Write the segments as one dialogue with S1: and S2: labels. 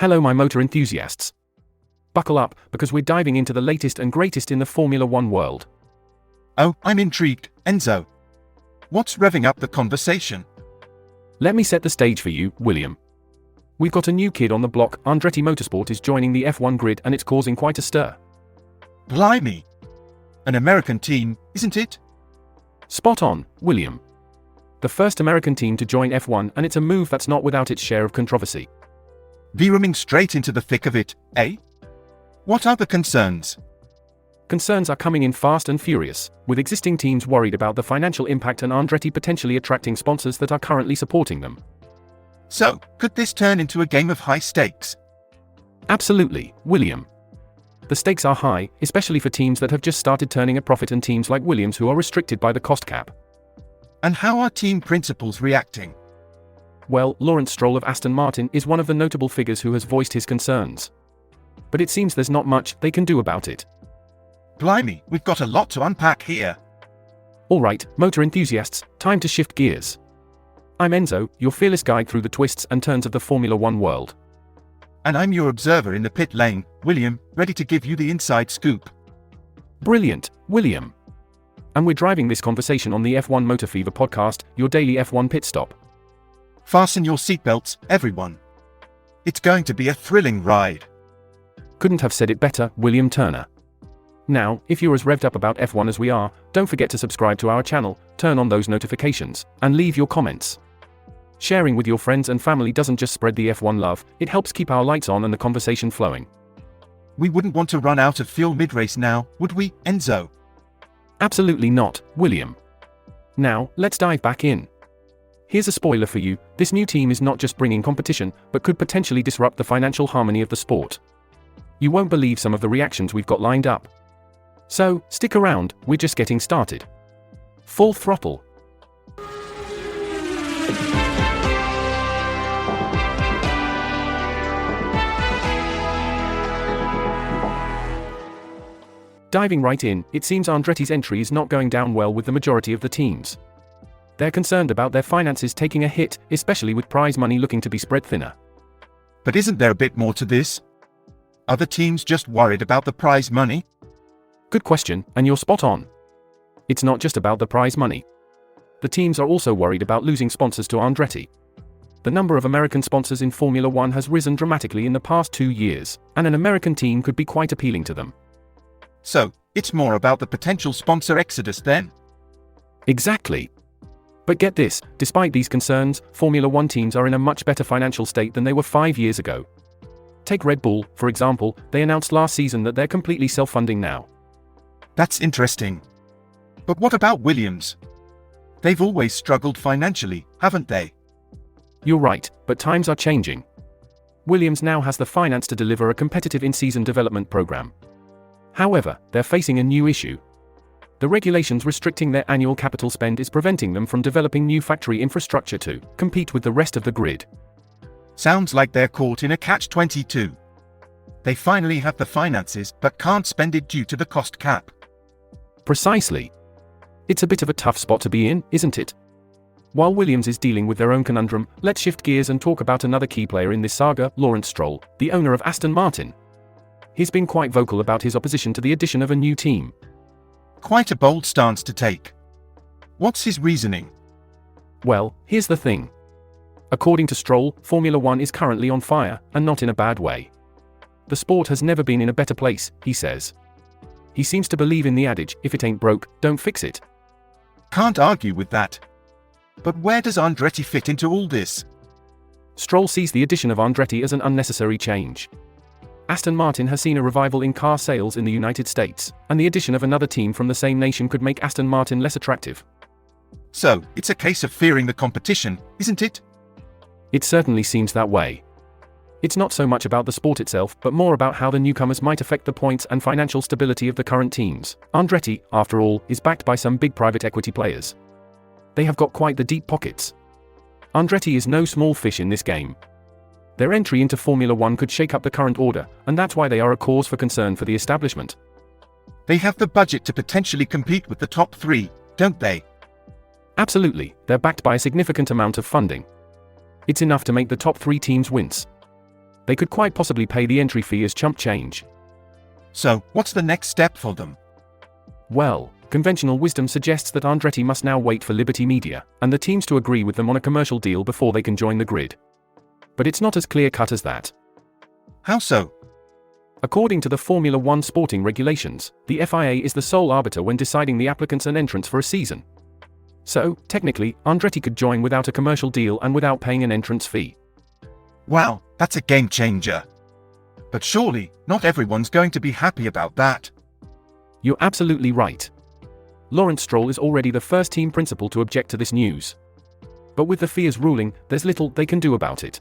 S1: Hello my motor enthusiasts. Buckle up, because we're diving into the latest and greatest in the Formula One world.
S2: Oh, I'm intrigued, Enzo. What's revving up the conversation?
S1: Let me set the stage for you, William. We've got a new kid on the block. Andretti Motorsport is joining the F1 grid and it's causing quite a stir.
S2: Blimey! An American team, isn't it?
S1: Spot on, William. The first American team to join F1, and it's a move that's not without its share of controversy.
S2: Veering straight into the thick of it, eh? What are the concerns?
S1: Concerns are coming in fast and furious, with existing teams worried about the financial impact and Andretti potentially attracting sponsors that are currently supporting them.
S2: So, could this turn into a game of high stakes?
S1: Absolutely, William. The stakes are high, especially for teams that have just started turning a profit and teams like Williams who are restricted by the cost cap.
S2: And how are team principals reacting?
S1: Well, Lawrence Stroll of Aston Martin is one of the notable figures who has voiced his concerns. But it seems there's not much they can do about it.
S2: Blimey, we've got a lot to unpack here.
S1: Alright, motor enthusiasts, time to shift gears. I'm Enzo, your fearless guide through the twists and turns of the Formula One world.
S2: And I'm your observer in the pit lane, William, ready to give you the inside scoop.
S1: Brilliant, William. And we're driving this conversation on the F1 Motor Fever podcast, your daily F1 pit stop.
S2: Fasten your seatbelts, everyone. It's going to be a thrilling ride.
S1: Couldn't have said it better, William Turner. Now, if you're as revved up about F1 as we are, don't forget to subscribe to our channel, turn on those notifications, and leave your comments. Sharing with your friends and family doesn't just spread the F1 love, it helps keep our lights on and the conversation flowing.
S2: We wouldn't want to run out of fuel mid-race now, would we, Enzo?
S1: Absolutely not, William. Now, let's dive back in. Here's a spoiler for you, this new team is not just bringing competition, but could potentially disrupt the financial harmony of the sport. You won't believe some of the reactions we've got lined up. So, stick around, we're just getting started. Full throttle. Diving right in, it seems Andretti's entry is not going down well with the majority of the teams. They're concerned about their finances taking a hit, especially with prize money looking to be spread thinner.
S2: But isn't there a bit more to this? Are the teams just worried about the prize money?
S1: Good question, and you're spot on. It's not just about the prize money. The teams are also worried about losing sponsors to Andretti. The number of American sponsors in Formula One has risen dramatically in the past 2 years, and an American team could be quite appealing to them.
S2: So, it's more about the potential sponsor exodus then?
S1: Exactly. But get this, despite these concerns, Formula One teams are in a much better financial state than they were 5 years ago. Take Red Bull, for example, they announced last season that they're completely self-funding now.
S2: That's interesting. But what about Williams? They've always struggled financially, haven't they?
S1: You're right, but times are changing. Williams now has the finance to deliver a competitive in-season development program. However, they're facing a new issue. The regulations restricting their annual capital spend is preventing them from developing new factory infrastructure to compete with the rest of the grid.
S2: Sounds like they're caught in a catch-22. They finally have the finances but can't spend it due to the cost cap.
S1: Precisely. It's a bit of a tough spot to be in, isn't it? While Williams is dealing with their own conundrum, let's shift gears and talk about another key player in this saga, Lawrence Stroll, the owner of Aston Martin. He's been quite vocal about his opposition to the addition of a new team.
S2: Quite a bold stance to take. What's his reasoning?
S1: Well, here's the thing. According to Stroll, Formula One is currently on fire, and not in a bad way. The sport has never been in a better place, he says. He seems to believe in the adage, if it ain't broke, don't fix it.
S2: Can't argue with that. But where does Andretti fit into all this?
S1: Stroll sees the addition of Andretti as an unnecessary change. Aston Martin has seen a revival in car sales in the United States, and the addition of another team from the same nation could make Aston Martin less attractive.
S2: So, it's a case of fearing the competition, isn't it?
S1: It certainly seems that way. It's not so much about the sport itself, but more about how the newcomers might affect the points and financial stability of the current teams. Andretti, after all, is backed by some big private equity players. They have got quite the deep pockets. Andretti is no small fish in this game. Their entry into Formula One could shake up the current order, and that's why they are a cause for concern for the establishment.
S2: They have the budget to potentially compete with the top three, don't they?
S1: Absolutely, they're backed by a significant amount of funding. It's enough to make the top three teams wince. They could quite possibly pay the entry fee as chump change.
S2: So, what's the next step for them?
S1: Well, conventional wisdom suggests that Andretti must now wait for Liberty Media and the teams to agree with them on a commercial deal before they can join the grid. But it's not as clear-cut as that.
S2: How so?
S1: According to the Formula One sporting regulations, the FIA is the sole arbiter when deciding the applicants and entrants for a season. So, technically, Andretti could join without a commercial deal and without paying an entrance fee.
S2: Wow, that's a game changer. But surely, not everyone's going to be happy about that.
S1: You're absolutely right. Lawrence Stroll is already the first team principal to object to this news. But with the FIA's ruling, there's little they can do about it.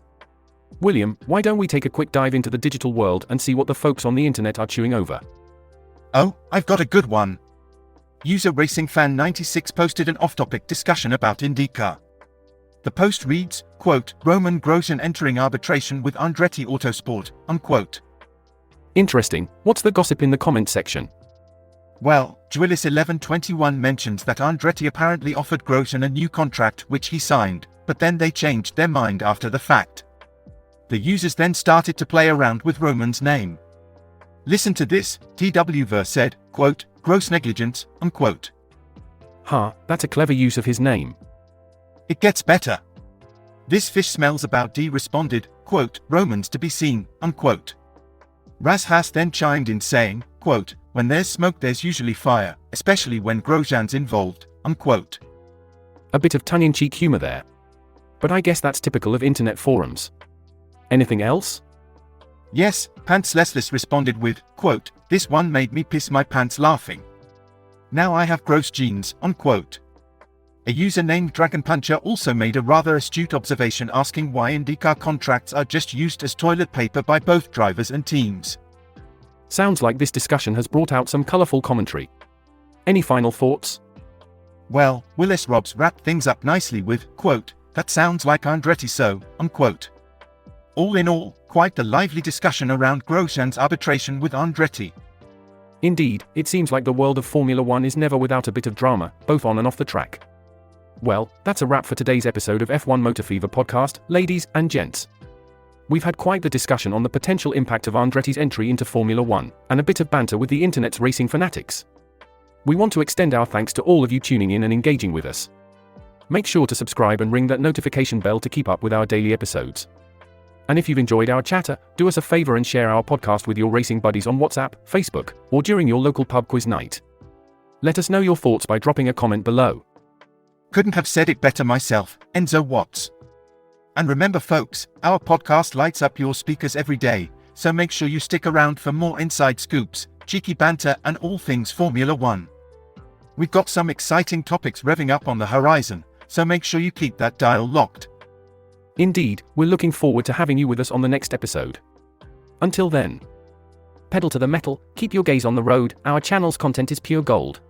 S1: William, why don't we take a quick dive into the digital world and see what the folks on the internet are chewing over?
S2: Oh, I've got a good one. User Racing Fan 96 posted an off-topic discussion about IndyCar. The post reads, quote, Roman Grosjean entering arbitration with Andretti Motorsport, unquote.
S1: Interesting. What's the gossip in the comment section?
S2: Well, Juilis1121 mentions that Andretti apparently offered Grosjean a new contract which he signed, but then they changed their mind after the fact. The users then started to play around with Roman's name. Listen to this, TWver said, quote, gross negligence, unquote.
S1: That's a clever use of his name.
S2: It gets better. This fish smells about D responded, quote, Romans to be seen, unquote. Razhas then chimed in saying, quote, when there's smoke there's usually fire, especially when Grosjean's involved, unquote.
S1: A bit of tongue-in-cheek humor there. But I guess that's typical of internet forums. Anything else?
S2: Yes, Pantslessless responded with, quote, this one made me piss my pants laughing. Now I have gross jeans, unquote. A user named Dragon Puncher also made a rather astute observation asking why IndyCar contracts are just used as toilet paper by both drivers and teams.
S1: Sounds like this discussion has brought out some colorful commentary. Any final thoughts?
S2: Well, Willis Robs wrapped things up nicely with, quote, that sounds like Andretti so, unquote. All in all, quite the lively discussion around Grosjean's arbitration with Andretti.
S1: Indeed, it seems like the world of Formula One is never without a bit of drama, both on and off the track. Well, that's a wrap for today's episode of F1 Motor Fever podcast, ladies and gents. We've had quite the discussion on the potential impact of Andretti's entry into Formula One, and a bit of banter with the internet's racing fanatics. We want to extend our thanks to all of you tuning in and engaging with us. Make sure to subscribe and ring that notification bell to keep up with our daily episodes. And if you've enjoyed our chatter, do us a favor and share our podcast with your racing buddies on WhatsApp, Facebook, or during your local pub quiz night. Let us know your thoughts by dropping a comment below.
S2: Couldn't have said it better myself, Enzo Watts. And remember folks, our podcast lights up your speakers every day, so make sure you stick around for more inside scoops, cheeky banter and all things Formula One. We've got some exciting topics revving up on the horizon, so make sure you keep that dial locked.
S1: Indeed, we're looking forward to having you with us on the next episode. Until then, pedal to the metal, keep your gaze on the road, our channel's content is pure gold.